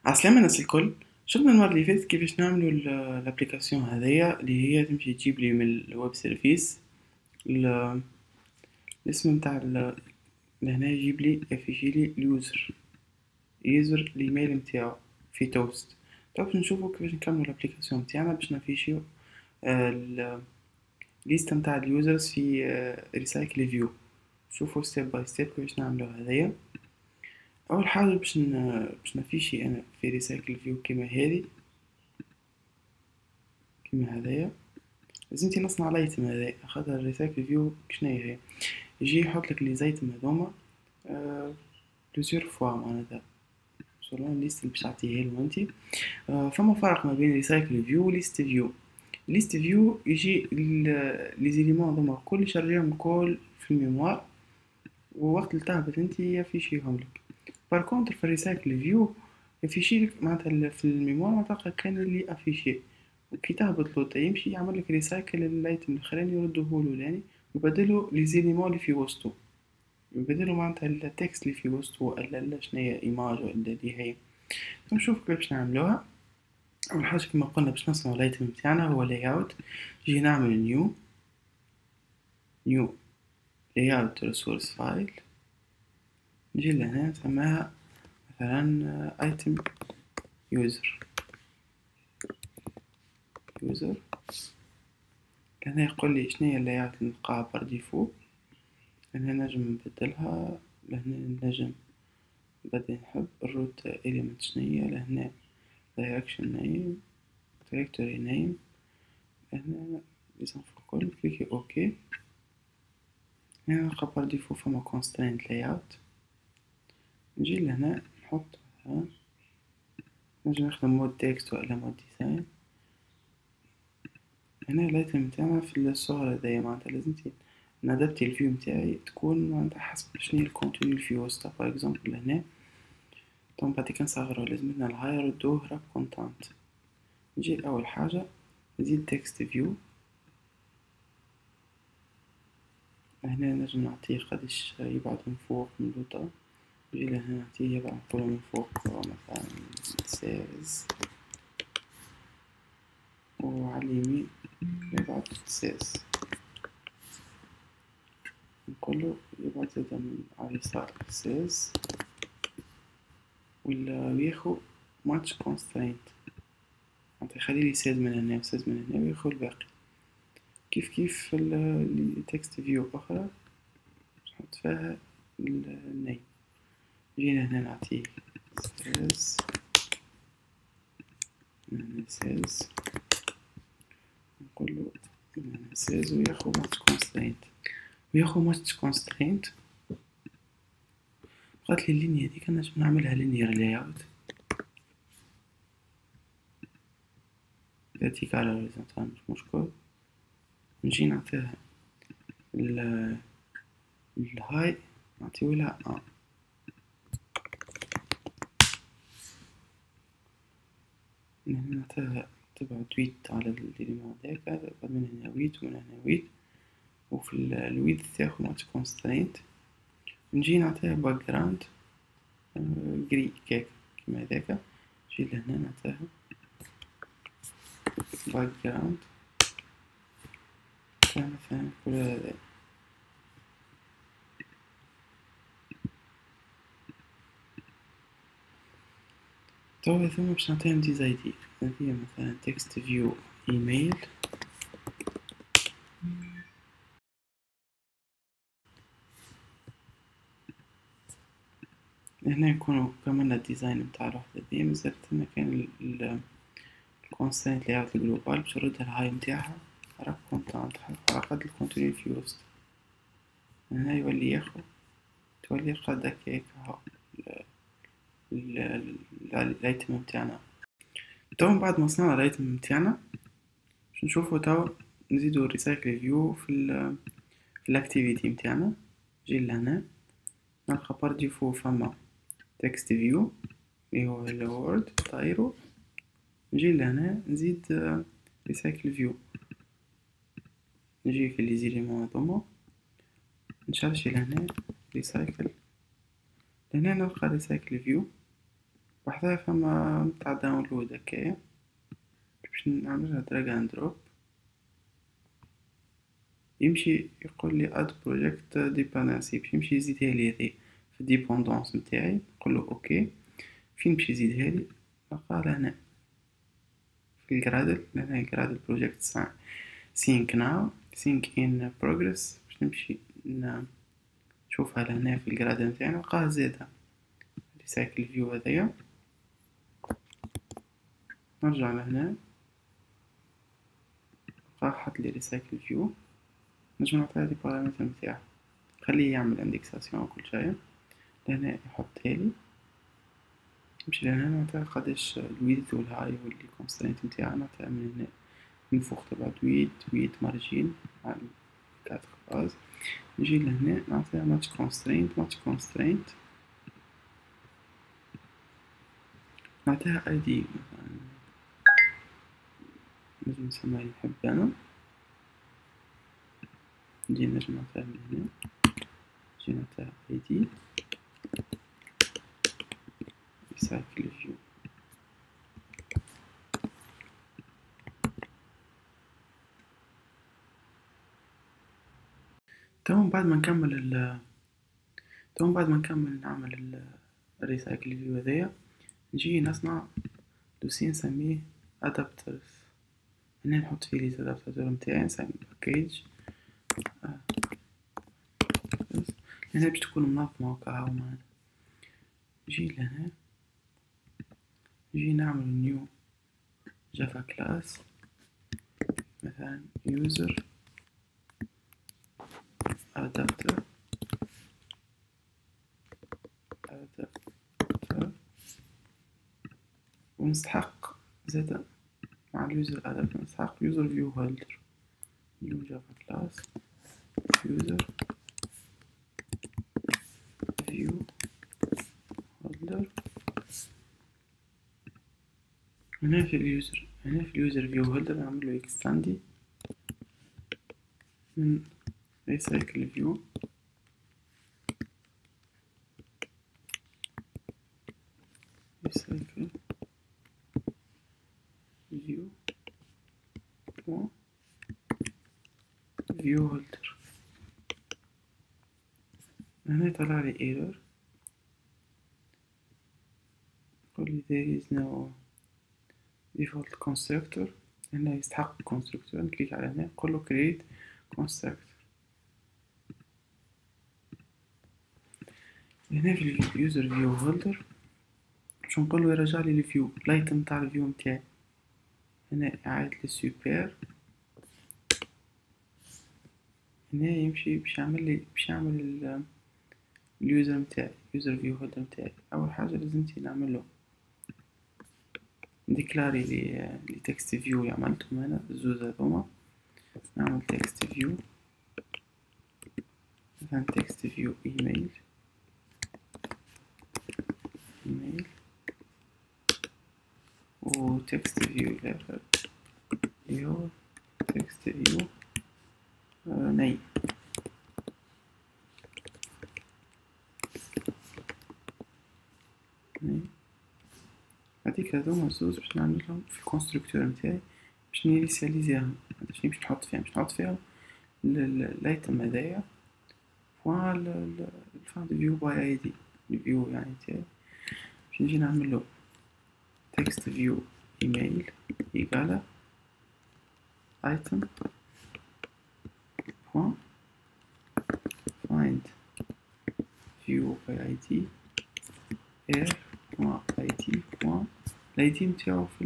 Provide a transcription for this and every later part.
عسلامة الناس الكل. شفنا المرة اللي فاتت كيفاش نعملوا الابليكاسيون هذيا اللي هي تمشي تجيب لي من الويب سيرفيس ال- الاسم متاع لهنا يجيب لي يفيشي لي اليوزر الايميل متاعو في توست. تو باش نشوفوا كيفاش نكملوا الابليكاسيون متاعنا باش نفيشيو الليست متاع اليوزرز في ريسايكل فيو. شوفوا ستيب باي ستيب كيفاش نعملوا هذايا. اول حاجه باش نفيشي انا في ريسايكل فيو كيما هذه، كيما هذايا. لازمتي نصنع الايتم هذا خاطر الريسايكل فيو شنو هي، يجي يحط لك لي زيتم هذوما بلوزيور فوا معناتها سولون الليست اللي باش تعطيه له انت. فما فرق ما بين ريسايكل فيو وليست فيو. ليست فيو يجي لي زيليمون هذوما الكل يشرجيهم الكل في الميموار، ووقت اللي تهبط انت يفيشيهم لك. بار كونتر في الريسايكل فيو يفيشي لك معناتها في الميموار ما تلقى كان اللي افيشي، وكي تهبط له يمشي يعمل لك ريسايكل الايتم الاخراني يرده له لاني يبدلوا لي زيليمون اللي في وسطه، يبدلوا معناتها التكست اللي في وسطه ولا شنيا ايماج ولا اللي هي. نشوف كيفاش نعملوها. اول حاجه كما قلنا باش نصنعوا الايتم بتاعنا هو لاي اوت. نجي نعمل نيو لاي اوت ريسورس فايل. نجي لهنا نسميها مثلا ايتم يوزر. هنا يقول لي شنو هي اللايات اللي نلقاها بار ديفو. هنا نجم نبدلها، لهنا نجم بعدين نحب الروت element شنو هي، لهنا direction name directory name. هنا لازم في الكل كليكي اوكي. هنا نلقى بار ديفو فما constraint layout. نجي لهنا نحط مثلا نجم نخدم مود تكست ولا مود ديزاين. هنا الايتم متاعنا في الصورة هذايا معناتها لازمتي نادبتي الفيو متاعي تكون معناتها حسب شنيا الكونتوني اللي في وسطها. باغ اكزومبل هنا طبعا بعد نصغرو لازملنا الهاير ودوه راب كونتانت. نجي اول حاجة نزيد تكست فيو. هنا نجم نعطيه قداش يبعد من فوق من لوطا. نجي لهنا نعطيه يبعد نقولو من فوق مثلا سيز، وعلى اليمين يبعد سيز. نقولو يبعد زادا من على اليسار سيز، وياخو ماتش كونسترينت معناتها يخليلي سيز من هنا وسيز من هنا وياخو الباقي. كيف كيف التكست فيو أخرى نحط فيها النيم. جينا هنا نعطيه سيز، هنا سيز، نقولو هنا سيز وياخو ماتش كونسترينت. بقاتلي اللينيا هاذيك نجم نعملها لينير لاyout فيرتيكال ولا هوريزونتال مش مشكل. نجي نعطيها الهاي نعطيولها هنا نعطيها تبعد ويت على الإليمون هذاك، بعد من هنا ويت ومن هنا ويت، وفي الويت تاخد ماتش كونسترينت. نجي نعطيها باك جراوند جري كيك كيما هذاك. نجي لهنا نعطيها باك جراوند مثلا كل هذا. توا ثم باش نعطيهم ديزايدي. هذيا مثلا تكست فيو ايميل. هنا يكونوا كملنا الديزاين متاع الوحدة دي. مازالت هنا كان الكونستانت لاyout الجلوبال باش نردها الهاي متاعها راب كونتانت على قد الكونتينيو في وسط. هنا يولي ياخد تولي قد هكاك هاو الايتم متاعنا. تو بعد ما صنعنا الايتم متاعنا باش نشوفو تو نزيدو ريسايكل فيو في الاكتيفيتي متاعنا. نجي لهنا نلقى بار ديفو فما تكست فيو اللي هو الوورد طايرو. نجي لهنا نزيد ريسايكل فيو. نجي في لي زيليمون هذوما نشارجي لهنا ريسايكل. لهنا نلقى ريسايكل فيو وحدها فما متاع داونلود هكايا، باش نعملها دراج اند دروب. يمشي يقول لي اد بروجكت ديبندنسي، باش يمشي يزيدها لي هذي في الديبوندونس نتاعي. نقول له اوكي. فين باش يزيدها لي؟ نلقاها لهنا في الجرادل، لهنا الجرادل بروجكت سينك ناو، سينك ان بروجرس. باش نمشي نشوفها لهنا في الجرادل نتاعي، نلقاها زادها ريسايكل فيو هذايا. نرجع لهنا، نلقاه حط لي ريسايكل فيو. نجم نعطيها لي بارامتر نتاعها، خليه يعمل اندكساسيون وكل شيء. لهنا يحطها لي، نمشي لهنا نعطيها قداش الويدث والهاي واللي كونسترينت نتاعها. نعطيها من هنا من فوق تبع ويت مارجين على 4 فاز. نجي لهنا نعطيها ماتش كونسترينت. نعطيها اي دي مثلا، نجم نسميها اللي نحب انا. نجي نجم نعطيها من هنا، نجي نعطيها اي دي ريسايكل فيو. تمام. بعد ما نكمل نعمل الريسايكل فيو هذايا، نجي نصنع دوسي نسميه ادابترز. هنا نحط فيه لي الادابتر نتاعي، نسميه باكيج. هنا باش تكون منظمة وكاهو معنا. نجي لهنا، نجي نعمل نيو جافا كلاس، مثلا user adapter ونستحق زادا مع اليوزر adapter نستحق user view holder. new java class user view holder. هنا في اليوزر view holder نعمل له extend من recycle view view holder. هنا يطلع لي error، يقول لي there is no default constructor. هنا يستحق constructor، نكليك على هنا نقول له create constructor. هنا في اليوزر فيو هولدر باش نقول له يرجع لي الفيو الايتم تاع الفيو نتاعي. هنا اعادة للسوبر، هنا يمشي باش يعمل اليوزر نتاعي، يوزر فيو هولدر نتاعي. اول حاجه لازمتي نعمل له ديكلاري لي تكست فيو اللي عملتهم هنا الزوز هذوما. نعمل تكست فيو، مثلا تكست فيو ايميل و تكست فيو الاخر يو تكست فيو ناي. هذيك هذوما الزوز باش نعملهم في الكونستركتور نتاعي، باش نينيسياليزيهم. باش نحط فيهم الايتم هذايا بوان الفان دو فيو باي اي دي الفيو يعني تاعي. باش نجي نعمل له تكست فيو ايميل ايكالا ايتم بوان find view by id air بوان id بوان الايدي نتاعو في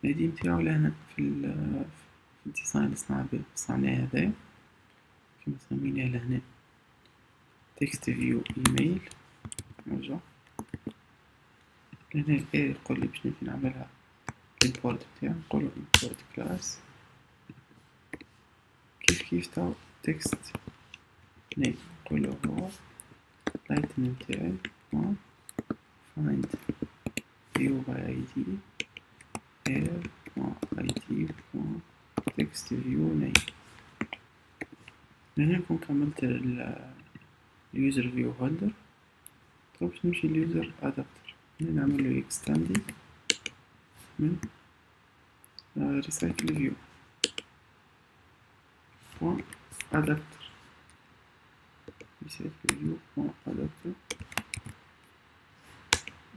الايدي نتاعو لهنا في الديزاين اللي صنعناه هذا كيما سميناه لهنا تكست فيو ايميل. نرجع لهنا الاير يقول لي باش نبي نعملها الامبورت بتاعي، نقولو import class كيف تاو تكست نيم. نقولو هو الايتم نتاعي find view by id air id text view name. هنا نكون كملت اليوزر فيو هولدر. طب باش نمشي اليوزر ادابتر. نعمل له extending من recycle view adapter recycle view adapter.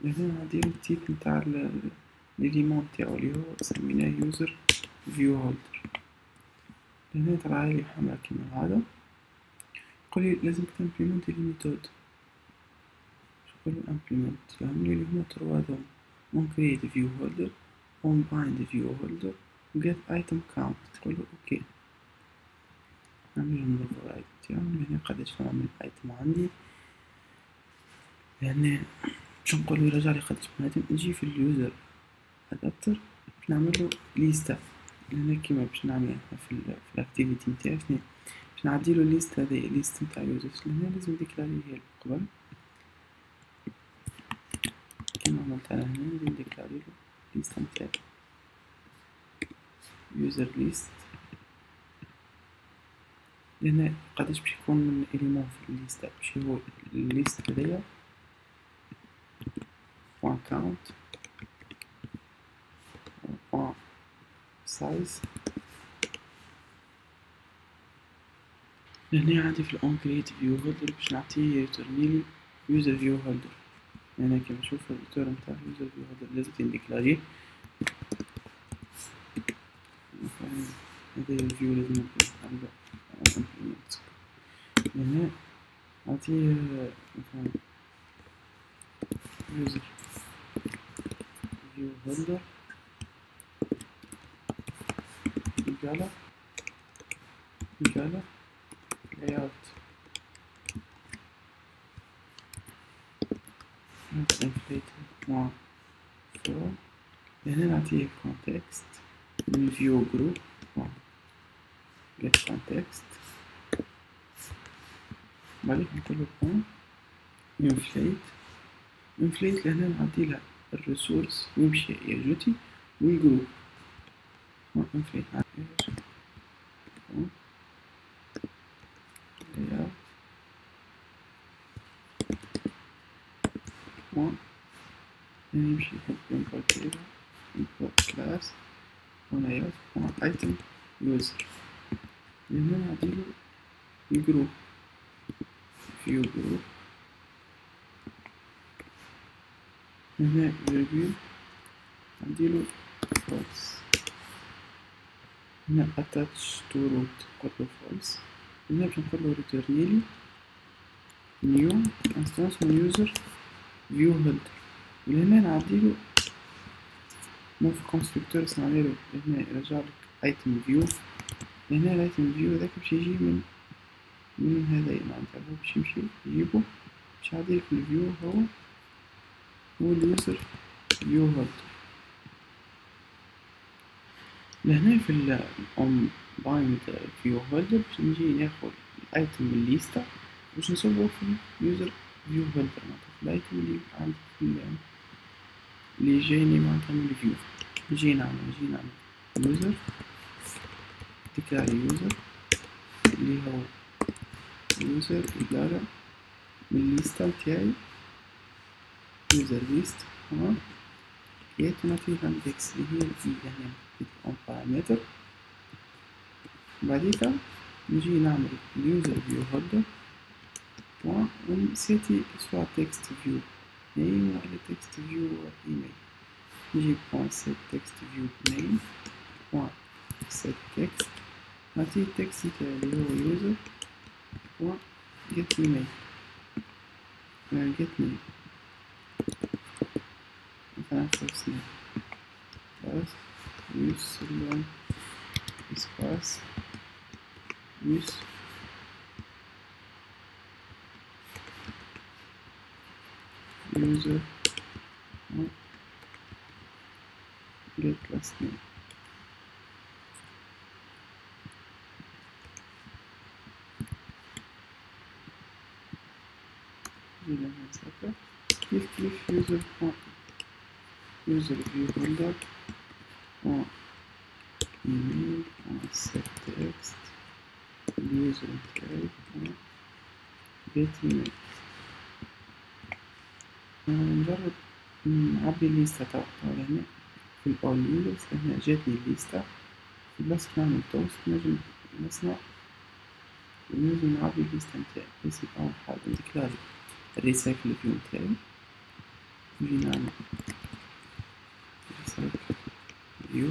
هنا نعديلو التيب متاع الإليمون متاعو اللي هو سميناه user view holder. هنا طلعلي حمرا كيما هذا، يقولي لازم تimplement الميثود. نقولو implement يعملولي اللي هما تروا هاذوما on create view holder on bind view holder get item count. تقولو اوكي نعملهم override تاعهم. هنا قداش نعمل item عندي، يعني باش نقولو يرجعلي قداش من item. نجي في اليوزر ادابتر باش نعملو ليستا. هنا كيما باش نعمل في الاكتيفيتي نتاعي شنو باش نعديلو الليست هذه الليست نتاع اليوزرز. هنا لازم ديكلاري هي قبل كيما عملت انا. هنا لازم ديكلاري الليست نتاعي يوزر ليست. لأن قداش باش يكون من إليمون في الليست باش هو الليست هذيا بوان كاونت بوان سايز. هنا عندي في الأون كريت فيو هولدر باش نعطيه يريتورنيلي يوزر فيو هولدر. هنا كيما نشوف الريتورن نتاع اليوزر فيو هولدر لازم نديكلاريه. هذا الفيو لازم نعملو امبلمنت. هنا نعطيه مثلا user view holder إيجالة layout inflated مع فور. هنا نعطيه context من view group get context. بعدين نقوله point inflate لهنا نعطيلها الريسورس ويمشي يجوتي والجروب inflate نعطيه layout يمشي import class layout item user. هنا نعطيله الجروب view group. هنا review نديرو false. هنا attach to root نقولو false. هنا باش نقولو returnيلي new instance من user view holder. ولهنا نعديلو move constructor نعملو هنا يرجعلك item view. هنا الايتم view هذاك باش يجي من هذا معناتها هو باش يمشي يجيبو باش يعديلك الفيو هو اليوزر فيو هولدر. لهنا في ال on bind view holder باش نجي ناخد الايتم من الليستا باش نصبو في اليوزر فيو هولدر معناتها في الايتم اللي عندي في اللي جايني معناتها من الفيو. نجي نعمل يوزر ديكلاري يوزر اللي هو يوزر إدارة من الليستا متاعي user list تمام. create نعطيه index اللي هي يعني on parameter. بعديكا نجي نعمل user view holder ونسيتي سواء text view name ولا text view email. نجي set text view name set text نعطيه text متاعي اللي هو user get email get name مثلا first name first use espace use user get last name. كيف user view holder email set text user type get email. نجرب نعبي الليستة توا لهنا في الأول يوزرز، لهنا جاتني الليستة في بلاصة نعمل توست نجم نعبي الليستة متاعي. بس أول حاجة نديكلاري الريسايكل فيو متاعي، نجي نعمل ريسايكل فيو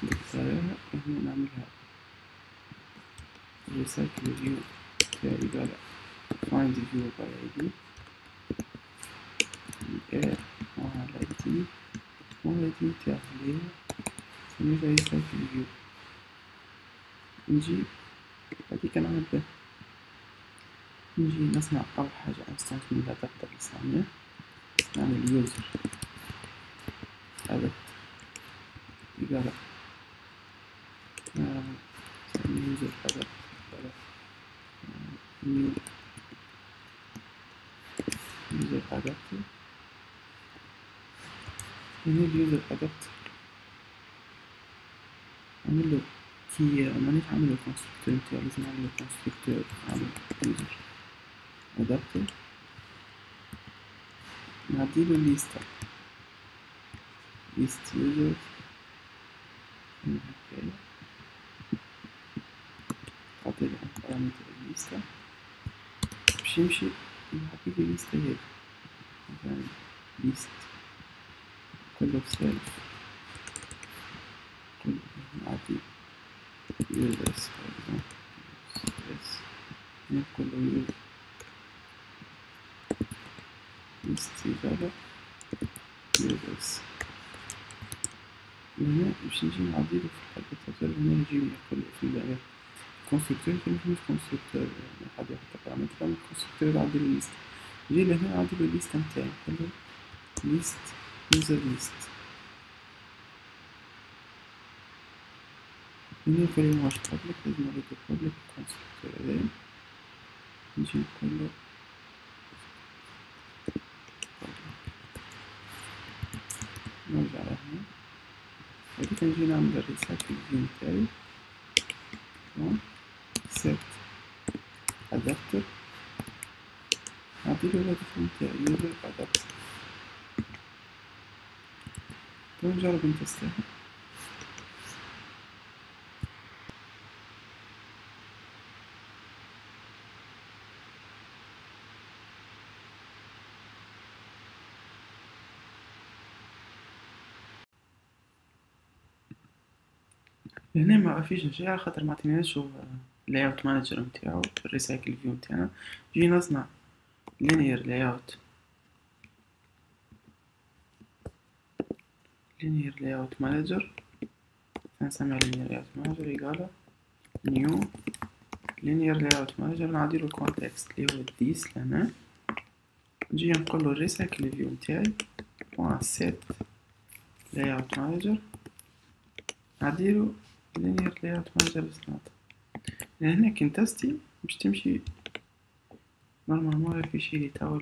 نديكلاريها، وهنا نعملها الريسايكل فيو متاعي قال find view by id air مع id والid متاعها اللي هي سميتها ريسايكل فيو. نجي هذيك نعمل به، نجي نصنع أول حاجة انستانس من الأدابتر اللي صنعناه، نعمل يوزر ادابت يقال نسمي يوزر ادابت نيو يوزر ادابتر. هنا اليوزر ادابت عمل له كي مانيش عامل الكونستركتور متاعو، لازم نعمل الكونستركتور نعمل يوزر ادابتر، نعديلو ليستا ليست يوزر هكايا، نعطيلو بارامتر الليستا باش يمشي يعبيلي الليستا هاذي، مثلا ليست كله سيلف كله نعطي users for example users هنا كله يوزر list يقال users. وهنا باش نجي نعديلو في الحاجات هنا نجي كله في الكونستركتور مش كونستركتور يعني حد يحط بارامتر الكونستركتور يعديلو الليست، نجي لهنا نعديلو الليست متاعي كله list user list. هنا كل واش public لازم نريد public constructor هذايا، نجي نقولو نرجع لهنا هذيك نجي نعمل الريسايكل فيو متاعي set adapter نعطيلو الهدف متاعي user adapter. نجرب نتستها هنا ما فيش شي خاطر ما عطيناش layout manager متاعو الريسايكل فيو متاعنا. نجي نصنع linear layout manager، نسميها linear layout manager يقال new linear layout manager، نعديلو context اللي هو this لهنا، نجي نقولو الريسايكل فيو متاعي set layout manager نعديلو linear layout manager بسناطة. هنا كي نتستي باش تمشي نورمالمون غير في شي تاع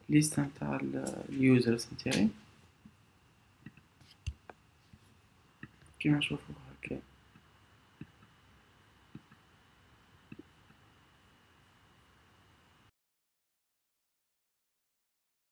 الليستا نتاع اليوزرز نتاعي كيما نشوفو هكا.